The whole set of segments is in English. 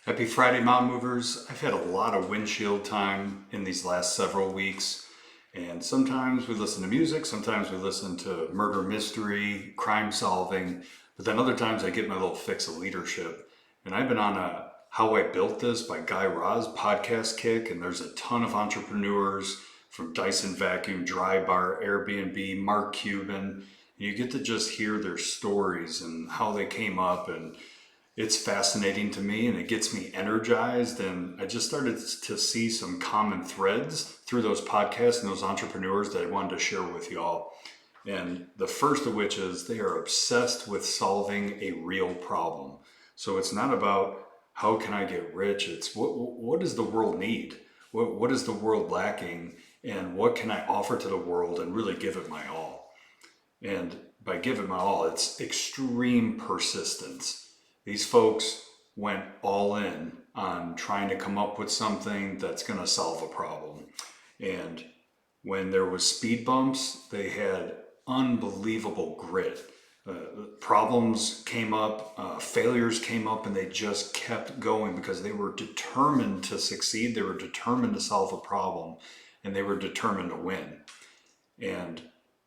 Happy Friday, Mountain Movers. I've had a lot of windshield time in these last several weeks, and sometimes we listen to music, sometimes we listen to murder mystery, crime solving, but then other times I get my little fix of leadership. And I've been on a How I Built This by Guy Raz podcast kick, and there's a ton of entrepreneurs from Dyson Vacuum, Drybar, Airbnb, Mark Cuban. You get to just hear their stories and how they came up, and it's fascinating to me and it gets me energized. And I just started to see some common threads through those podcasts and those entrepreneurs that I wanted to share with y'all. And the first of which is they are obsessed with solving a real problem. So it's not about how can I get rich? It's what does the world need? What is the world lacking? And what can I offer to the world and really give it my all? And by give it my all, it's extreme persistence. These folks went all in on trying to come up with something that's going to solve a problem. And when there was speed bumps, they had unbelievable grit. Problems came up, failures came up, and they just kept going because they were determined to succeed. They were determined to solve a problem, and they were determined to win. And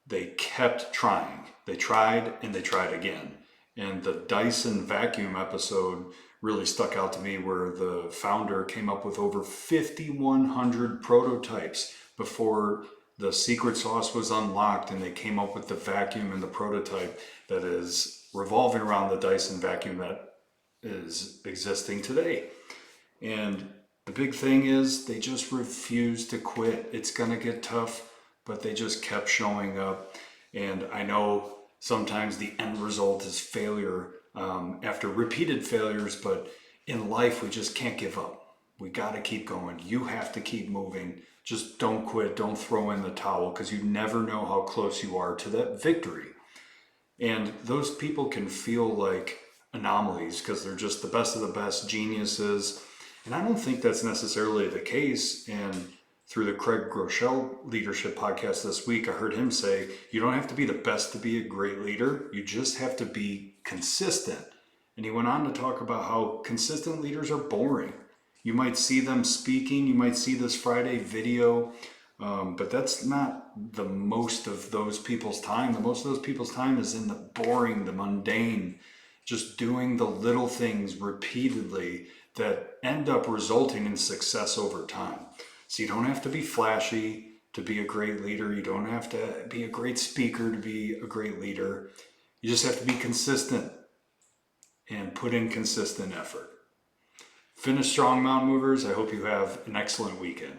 they kept trying. They tried and they tried again. And the Dyson vacuum episode really stuck out to me, where the founder came up with over 5,100 prototypes before the secret sauce was unlocked, and they came up with the vacuum and the prototype that is revolving around the Dyson vacuum that is existing today. And the big thing is they just refused to quit. It's gonna get tough, but they just kept showing up. And I know sometimes the end result is failure after repeated failures, but in life we just can't give up. We got to keep going. You have to keep moving. Just don't quit. Don't throw in the towel, because you never know how close you are to that victory. And those people can feel like anomalies because they're just the best of the best geniuses. And I don't think that's necessarily the case. And through the Groeschel leadership podcast this week, I heard him say, you don't have to be the best to be a great leader. You just have to be consistent. And he went on to talk about how consistent leaders are boring. You might see them speaking, you might see this Friday video, but that's not the most of those people's time. The most of those people's time is in the boring, the mundane, just doing the little things repeatedly that end up resulting in success over time. So you don't have to be flashy to be a great leader. You don't have to be a great speaker to be a great leader. You just have to be consistent and put in consistent effort. Finish strong, Mountain Movers. I hope you have an excellent weekend.